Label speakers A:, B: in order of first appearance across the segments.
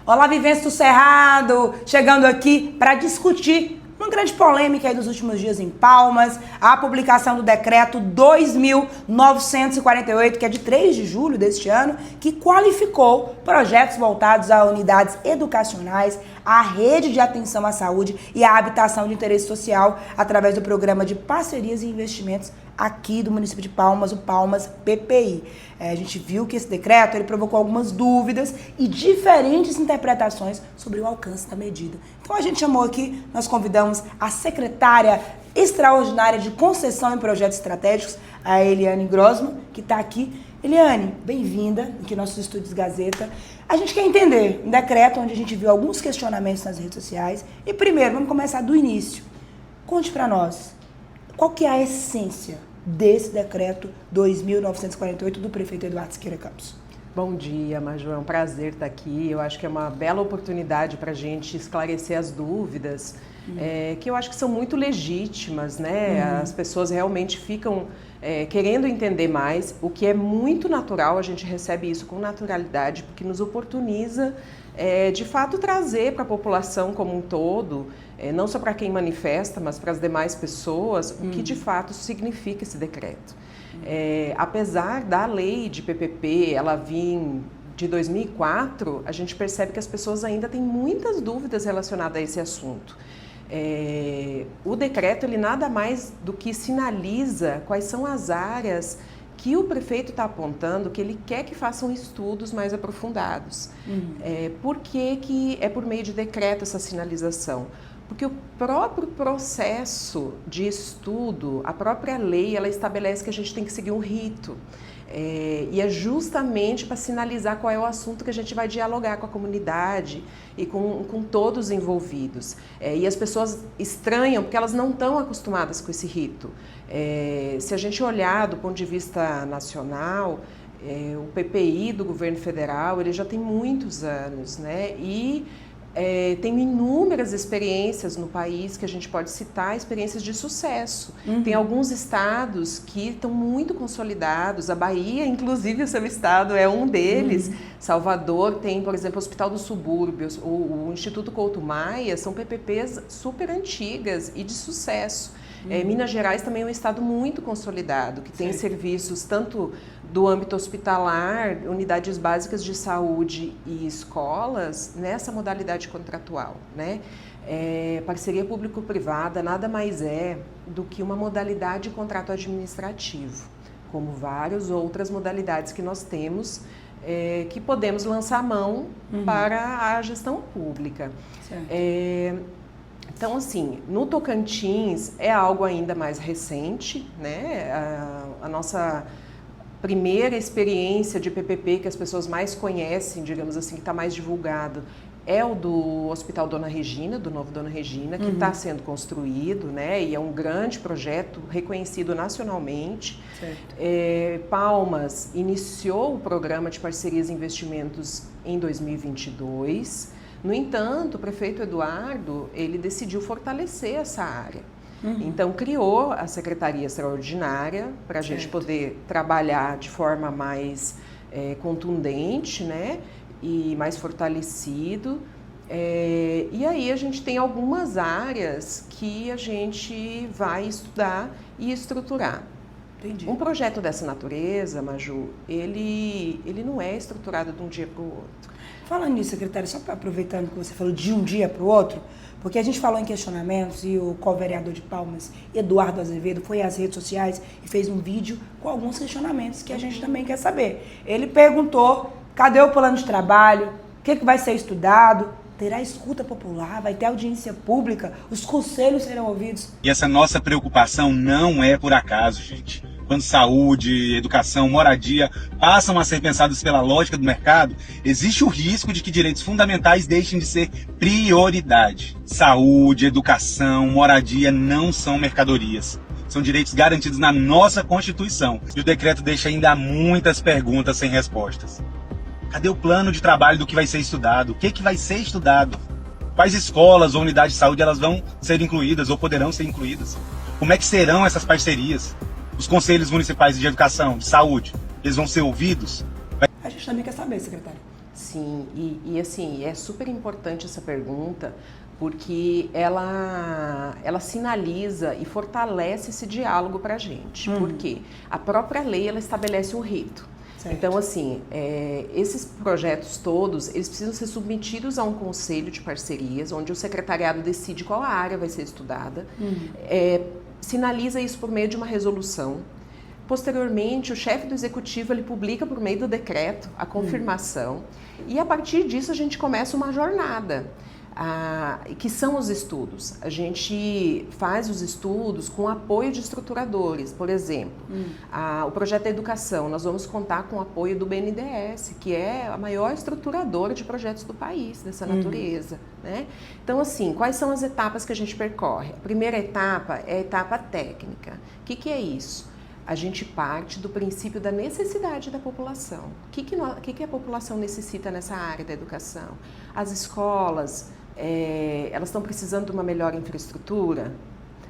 A: Olá, Vivência do Cerrado, chegando aqui para discutir uma grande polêmica aí dos últimos dias em Palmas, a publicação do decreto 2.948, que é de 3 de julho deste ano, que qualificou projetos voltados a unidades educacionais, a rede de atenção à saúde e à habitação de interesse social através do programa de parcerias e investimentos aqui do município de Palmas, o Palmas PPI. A gente viu que esse decreto ele provocou algumas dúvidas e diferentes interpretações sobre o alcance da medida. Então a gente chamou aqui, nós convidamos a secretária extraordinária de concessão em projetos estratégicos, a Eliane Grossman, que está aqui. Eliane, bem-vinda aqui nos nossos estúdios Gazeta. A gente quer entender um decreto onde a gente viu alguns questionamentos nas redes sociais. E primeiro, vamos começar do início. Conte para nós, qual que é a essência desse decreto 2.948 do prefeito Eduardo Siqueira Campos?
B: Bom dia, Maju, é um prazer estar aqui. Eu acho que é uma bela oportunidade para a gente esclarecer as dúvidas, que eu acho que são muito legítimas, né? As pessoas realmente ficam querendo entender mais, o que é muito natural, a gente recebe isso com naturalidade, porque nos oportuniza, de fato, trazer para a população como um todo, não só para quem manifesta, mas para as demais pessoas, o que de fato significa esse decreto. Apesar da lei de PPP, ela vir de 2004, a gente percebe que as pessoas ainda têm muitas dúvidas relacionadas a esse assunto. O decreto, ele nada mais do que sinaliza quais são as áreas que o prefeito está apontando que ele quer que façam estudos mais aprofundados. Por que é por meio de decreto essa sinalização? Porque o próprio processo de estudo, a própria lei, ela estabelece que a gente tem que seguir um rito. E é justamente para sinalizar qual é o assunto que a gente vai dialogar com a comunidade e com todos os envolvidos. E as pessoas estranham porque elas não estão acostumadas com esse rito. Se a gente olhar do ponto de vista nacional, o PPI do governo federal, ele já tem muitos anos, né? E tem inúmeras experiências no país que a gente pode citar, experiências de sucesso. Tem alguns estados que estão muito consolidados, a Bahia, inclusive, o seu estado é um deles. Salvador tem, por exemplo, o Hospital dos Subúrbios, o Instituto Couto Maia, são PPPs super antigas e de sucesso. Minas Gerais também é um estado muito consolidado, que tem serviços tanto do âmbito hospitalar, unidades básicas de saúde e escolas, nessa modalidade contratual, né? Parceria público-privada nada mais é do que uma modalidade de contrato administrativo, como várias outras modalidades que nós temos, que podemos lançar mão para a gestão pública. Então, assim, no Tocantins é algo ainda mais recente, né? A nossa primeira experiência de PPP que as pessoas mais conhecem, digamos assim, que está mais divulgado, é o do Hospital Dona Regina, do novo Dona Regina, que está sendo construído, né? E é um grande projeto reconhecido nacionalmente. Palmas iniciou o programa de parcerias e investimentos em 2022. No entanto, o prefeito Eduardo, ele decidiu fortalecer essa área. Então, criou a Secretaria Extraordinária para a gente poder trabalhar de forma mais contundente, né? E mais fortalecido. E aí a gente tem algumas áreas que a gente vai estudar e estruturar.
A: Entendi.
B: Um projeto dessa natureza, Maju, ele não é estruturado de um dia para o outro.
A: Falando nisso, secretária, só aproveitando que você falou de um dia para o outro, porque a gente falou em questionamentos e o co-vereador de Palmas, Eduardo Azevedo, foi às redes sociais e fez um vídeo com alguns questionamentos que a gente também quer saber. Ele perguntou, cadê o plano de trabalho? O que vai ser estudado? Terá escuta popular? Vai ter audiência pública? Os conselhos serão ouvidos?
C: E essa nossa preocupação não é por acaso, gente. Quando saúde, educação, moradia passam a ser pensados pela lógica do mercado, existe o risco de que direitos fundamentais deixem de ser prioridade. Saúde, educação, moradia não são mercadorias. São direitos garantidos na nossa Constituição. E o decreto deixa ainda muitas perguntas sem respostas. Cadê o plano de trabalho do que vai ser estudado? O que vai ser estudado? Quais escolas ou unidades de saúde elas vão ser incluídas ou poderão ser incluídas? Como é que serão essas parcerias? Os conselhos municipais de educação, de saúde, eles vão ser ouvidos?
A: A gente também quer saber, secretário.
B: Sim, e assim, é super importante essa pergunta, porque ela sinaliza e fortalece esse diálogo para a gente. Por quê? A própria lei, ela estabelece um rito.
A: Certo.
B: Então, assim, esses projetos todos, eles precisam ser submetidos a um conselho de parcerias, onde o secretariado decide qual a área vai ser estudada, sinaliza isso por meio de uma resolução. Posteriormente, o chefe do executivo ele publica por meio do decreto a confirmação e a partir disso a gente começa uma jornada, que são os estudos. A gente faz os estudos com apoio de estruturadores, por exemplo, o projeto da educação, nós vamos contar com o apoio do BNDES, que é a maior estruturadora de projetos do país, dessa natureza, né? Então, assim, quais são as etapas que a gente percorre? A primeira etapa é a etapa técnica. O que é isso? A gente parte do princípio da necessidade da população. O que a população necessita nessa área da educação? As escolas, elas estão precisando de uma melhor infraestrutura,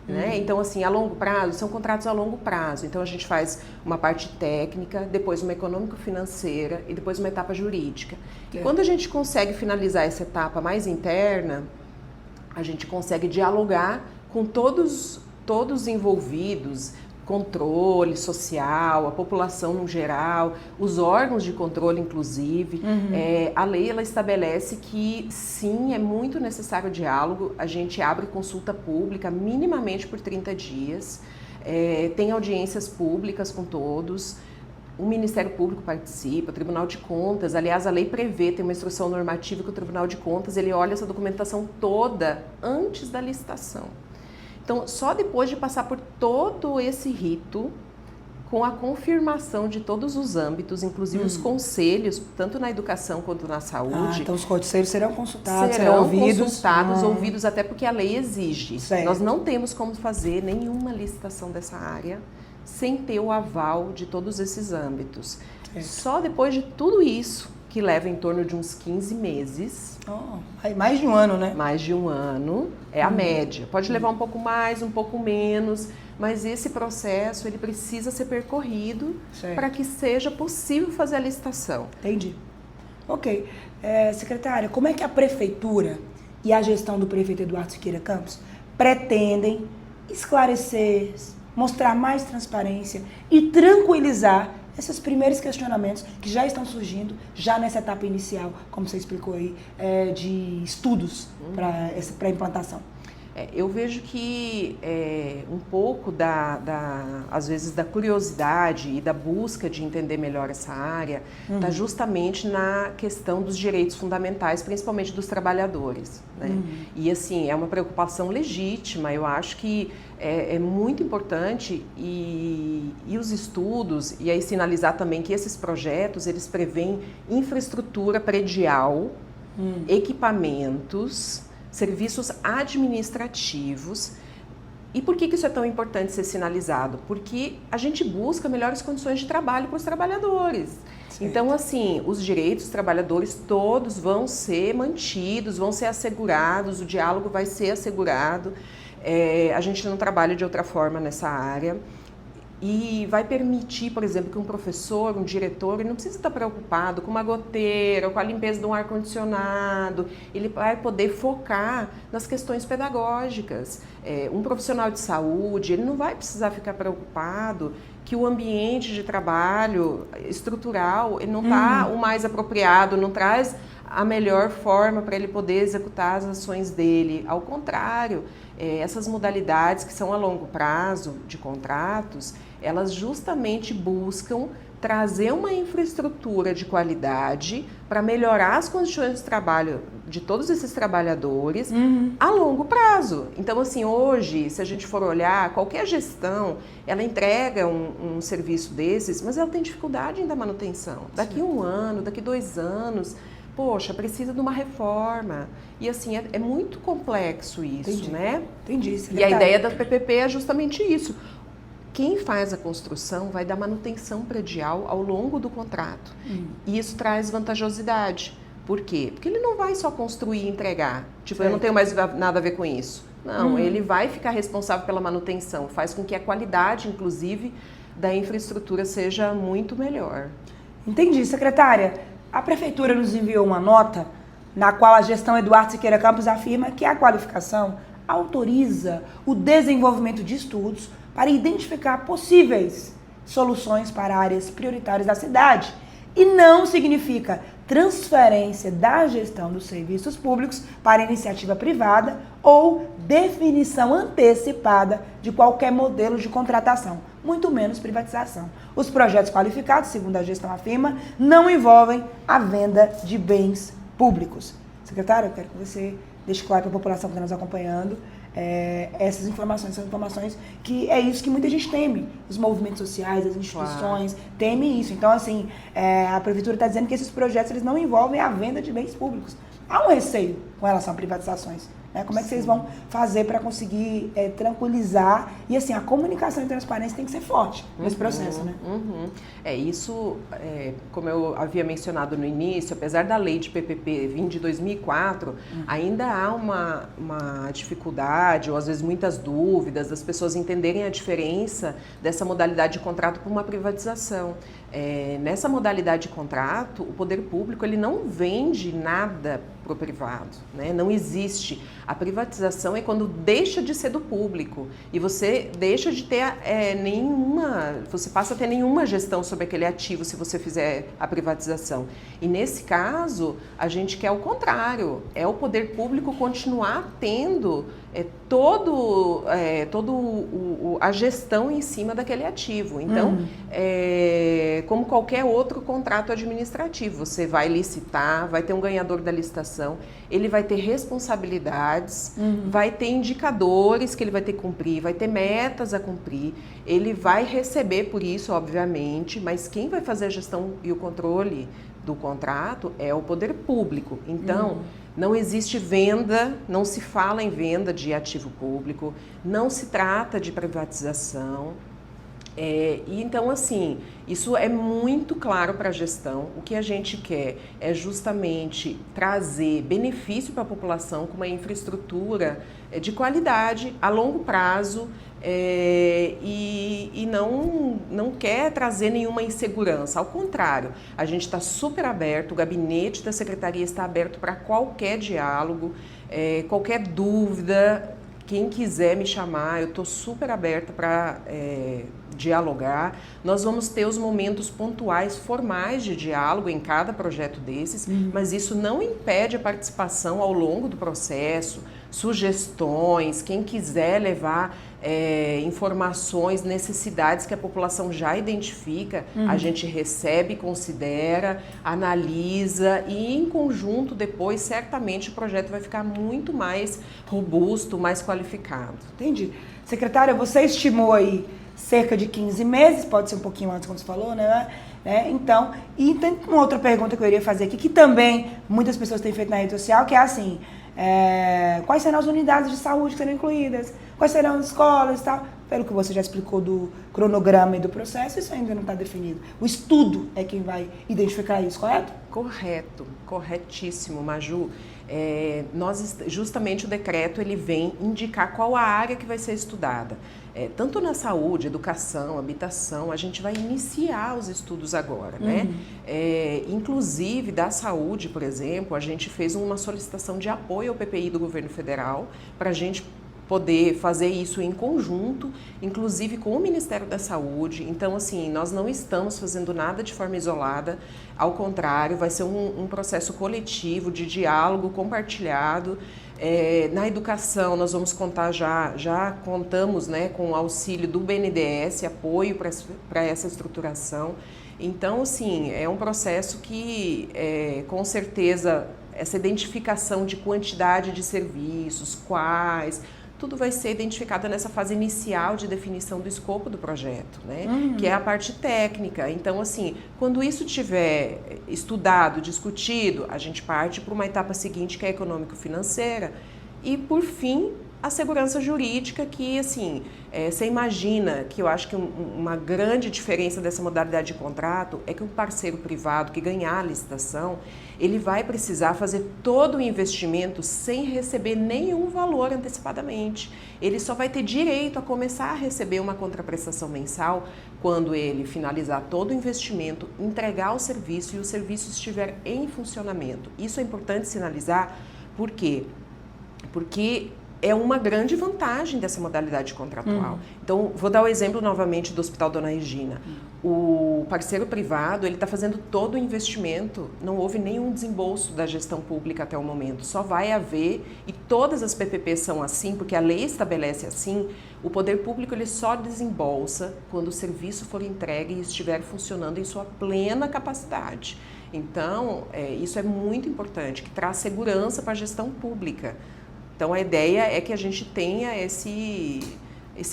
B: né? Então, assim, a longo prazo, são contratos a longo prazo. Então, a gente faz uma parte técnica, depois uma econômico-financeira e depois uma etapa jurídica. E quando a gente consegue finalizar essa etapa mais interna, a gente consegue dialogar com todos os envolvidos, controle social, a população no geral, os órgãos de controle inclusive. A lei ela estabelece que sim, é muito necessário o diálogo, a gente abre consulta pública minimamente por 30 dias, tem audiências públicas com todos, o Ministério Público participa, o Tribunal de Contas, aliás a lei prevê, tem uma instrução normativa que o Tribunal de Contas ele olha essa documentação toda antes da licitação. Então, só depois de passar por todo esse rito, com a confirmação de todos os âmbitos, inclusive os conselhos, tanto na educação quanto na saúde.
A: Então, os conselhos serão consultados, serão
B: ouvidos, até porque a lei exige.
A: Certo.
B: Nós não temos como fazer nenhuma licitação dessa área sem ter o aval de todos esses âmbitos.
A: Certo.
B: Só depois de tudo isso, que leva em torno de uns 15 meses.
A: Mais de um ano, né?
B: Mais de um ano, é a média. Pode levar um pouco mais, um pouco menos, mas esse processo ele precisa ser percorrido para que seja possível fazer a licitação.
A: Entendi. Ok. Secretária, como é que a Prefeitura e a gestão do prefeito Eduardo Siqueira Campos pretendem esclarecer, mostrar mais transparência e tranquilizar esses primeiros questionamentos que já estão surgindo, já nessa etapa inicial, como você explicou aí, de estudos para a implantação?
B: Eu vejo que um pouco às vezes da curiosidade e da busca de entender melhor essa área está justamente na questão dos direitos fundamentais, principalmente dos trabalhadores, né? E assim, é uma preocupação legítima, eu acho que é muito importante e os estudos, e aí sinalizar também que esses projetos, eles prevêem infraestrutura predial, equipamentos, serviços administrativos. E por que isso é tão importante ser sinalizado? Porque a gente busca melhores condições de trabalho para os trabalhadores. Certo. Então, assim, os direitos dos trabalhadores todos vão ser mantidos, vão ser assegurados, o diálogo vai ser assegurado. A gente não trabalha de outra forma nessa área. E vai permitir, por exemplo, que um professor, um diretor, ele não precisa estar preocupado com uma goteira, ou com a limpeza de um ar-condicionado. Ele vai poder focar nas questões pedagógicas. Um profissional de saúde, ele não vai precisar ficar preocupado que o ambiente de trabalho estrutural ele não está o mais apropriado, não traz a melhor forma para ele poder executar as ações dele. Ao contrário, essas modalidades que são a longo prazo de contratos, elas justamente buscam trazer uma infraestrutura de qualidade para melhorar as condições de trabalho de todos esses trabalhadores a longo prazo. Então, assim, hoje, se a gente for olhar, qualquer gestão, ela entrega um serviço desses, mas ela tem dificuldade em dar manutenção. Daqui um ano, daqui 2 anos, poxa, precisa de uma reforma. E assim, é muito complexo isso,
A: Entendi.
B: Né?
A: Entendi.
B: E a ideia da PPP é justamente isso. Quem faz a construção vai dar manutenção predial ao longo do contrato. E isso traz vantajosidade. Por quê? Porque ele não vai só construir e entregar. Tipo, eu não tenho mais nada a ver com isso. Não, ele vai ficar responsável pela manutenção. Faz com que a qualidade, inclusive, da infraestrutura seja muito melhor.
A: Entendi, secretária. a Prefeitura nos enviou uma nota na qual a gestão Eduardo Siqueira Campos afirma que a qualificação autoriza o desenvolvimento de estudos para identificar possíveis soluções para áreas prioritárias da cidade e não significa transferência da gestão dos serviços públicos para iniciativa privada ou definição antecipada de qualquer modelo de contratação, muito menos privatização. Os projetos qualificados, segundo a gestão afirma, não envolvem a venda de bens públicos. Secretário, eu quero que você deixe claro para a população que está nos acompanhando essas informações, são informações que é isso que muita gente teme. Os movimentos sociais, as instituições temem isso. Então, assim, a Prefeitura está dizendo que esses projetos eles não envolvem a venda de bens públicos. Há um receio com relação a privatizações. Como é que vocês vão fazer para conseguir tranquilizar? E assim, a comunicação e transparência tem que ser forte nesse processo, né?
B: Isso, como eu havia mencionado no início, apesar da lei de PPP vir de 2004, ainda há uma dificuldade, ou às vezes muitas dúvidas, das pessoas entenderem a diferença dessa modalidade de contrato para uma privatização. Nessa modalidade de contrato, o poder público ele não vende nada para o privado, né? Não existe. A privatização é quando deixa de ser do público e você deixa de ter você passa a ter nenhuma gestão sobre aquele ativo se você fizer a privatização. E nesse caso, a gente quer o contrário, é o poder público continuar tendo a gestão em cima daquele ativo. Então, como qualquer outro contrato administrativo, você vai licitar, vai ter um ganhador da licitação, ele vai ter responsabilidades, vai ter indicadores que ele vai ter que cumprir, vai ter metas a cumprir, ele vai receber por isso, obviamente, mas quem vai fazer a gestão e o controle do contrato é o poder público. Então, não existe venda, não se fala em venda de ativo público, não se trata de privatização. E então, assim, isso é muito claro para a gestão. O que a gente quer é justamente trazer benefício para a população com uma infraestrutura de qualidade a longo prazo e não quer trazer nenhuma insegurança. Ao contrário, a gente está super aberto, o gabinete da Secretaria está aberto para qualquer diálogo, qualquer dúvida. Quem quiser me chamar, eu estou super aberta para dialogar. Nós vamos ter os momentos pontuais, formais de diálogo em cada projeto desses, mas isso não impede a participação ao longo do processo, sugestões, quem quiser levar informações, necessidades que a população já identifica, a gente recebe, considera, analisa e em conjunto depois certamente o projeto vai ficar muito mais robusto, mais qualificado.
A: Entendi. Secretária, você estimou aí cerca de 15 meses, pode ser um pouquinho antes, como você falou, né? Então, e tem uma outra pergunta que eu iria fazer aqui, que também muitas pessoas têm feito na rede social, que é assim, quais serão as unidades de saúde que serão incluídas, quais serão as escolas e tal. Pelo que você já explicou do cronograma e do processo, isso ainda não está definido. O estudo é quem vai identificar isso, correto?
B: Correto, corretíssimo, Maju. Justamente o decreto ele vem indicar qual a área que vai ser estudada. Tanto na saúde, educação, habitação, a gente vai iniciar os estudos agora, né? Inclusive, da saúde, por exemplo, a gente fez uma solicitação de apoio ao PPI do governo federal para a gente poder fazer isso em conjunto, inclusive com o Ministério da Saúde. Então, assim, nós não estamos fazendo nada de forma isolada, ao contrário, vai ser um processo coletivo de diálogo compartilhado. Na educação, nós vamos contar já contamos, né, com o auxílio do BNDES, apoio para essa estruturação. Então, assim, é um processo que, com certeza, essa identificação de quantidade de serviços, quais, tudo vai ser identificado nessa fase inicial de definição do escopo do projeto, né? Que é a parte técnica. Então, assim, quando isso tiver estudado, discutido, a gente parte para uma etapa seguinte, que é a econômico-financeira, e, por fim, a segurança jurídica que, assim, você imagina que eu acho que uma grande diferença dessa modalidade de contrato é que um parceiro privado que ganhar a licitação, ele vai precisar fazer todo o investimento sem receber nenhum valor antecipadamente. Ele só vai ter direito a começar a receber uma contraprestação mensal quando ele finalizar todo o investimento, entregar o serviço e o serviço estiver em funcionamento. Isso é importante sinalizar, por quê? Porque é uma grande vantagem dessa modalidade contratual. Então, vou dar o exemplo novamente do Hospital Dona Regina. O parceiro privado, ele está fazendo todo o investimento, não houve nenhum desembolso da gestão pública até o momento, só vai haver, e todas as PPPs são assim, porque a lei estabelece assim, o poder público ele só desembolsa quando o serviço for entregue e estiver funcionando em sua plena capacidade. Então, isso é muito importante, que traz segurança para a gestão pública. Então, a ideia é que a gente tenha esse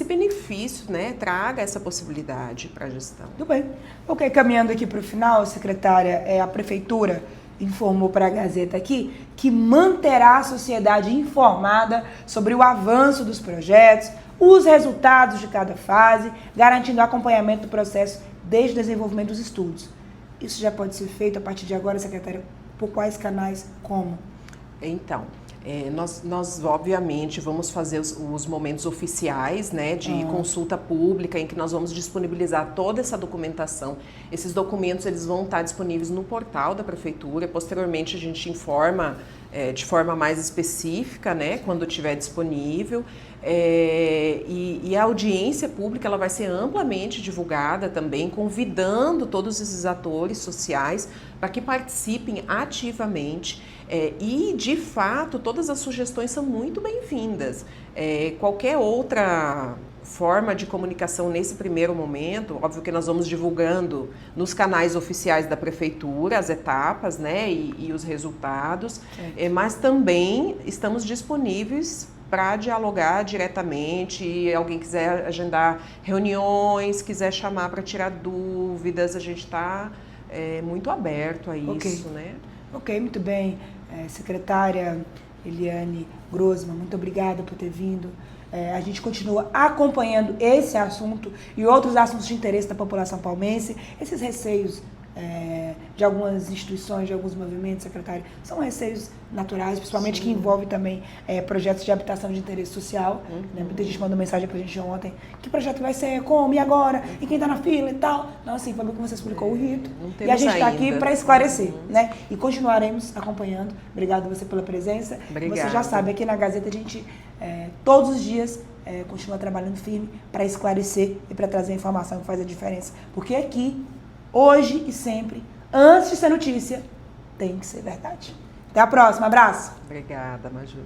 B: benefício, né? Traga essa possibilidade para a gestão.
A: Tudo bem. Ok, caminhando aqui para o final, secretária, a Prefeitura informou para a Gazeta aqui que manterá a sociedade informada sobre o avanço dos projetos, os resultados de cada fase, garantindo o acompanhamento do processo desde o desenvolvimento dos estudos. Isso já pode ser feito a partir de agora, secretária? Por quais canais? Como?
B: Então, nós obviamente vamos fazer os momentos oficiais, né, de consulta pública, em que nós vamos disponibilizar toda essa documentação. Esses documentos eles vão estar disponíveis no portal da Prefeitura. Posteriormente a gente informa de forma mais específica, né, quando estiver disponível. E a audiência pública ela vai ser amplamente divulgada também, convidando todos esses atores sociais para que participem ativamente. E, de fato, todas as sugestões são muito bem-vindas. Qualquer outra forma de comunicação nesse primeiro momento, óbvio que nós vamos divulgando nos canais oficiais da Prefeitura as etapas, né, e os resultados, mas também estamos disponíveis para dialogar diretamente. Alguém quiser agendar reuniões, quiser chamar para tirar dúvidas, a gente está muito aberto a isso, né?
A: Ok, muito bem. Secretária Eliane Grossmann, muito obrigada por ter vindo. A gente continua acompanhando esse assunto e outros assuntos de interesse da população palmense. Esses receios de algumas instituições, de alguns movimentos, secretário, são receios naturais, principalmente Sim. que envolve também projetos de habitação de interesse social. Né? Muita gente mandou mensagem pra gente ontem, que projeto vai ser, como, e agora? E quem tá na fila e tal? Não, assim, foi bom que você explicou o rito. E a gente está aqui para esclarecer, né? E continuaremos acompanhando. Obrigado você pela presença.
B: Obrigada.
A: Você já sabe, aqui na Gazeta a gente, todos os dias, continua trabalhando firme para esclarecer e para trazer a informação que faz a diferença. Porque aqui, hoje e sempre, antes de ser notícia, tem que ser verdade. Até a próxima. Abraço.
B: Obrigada, Maju.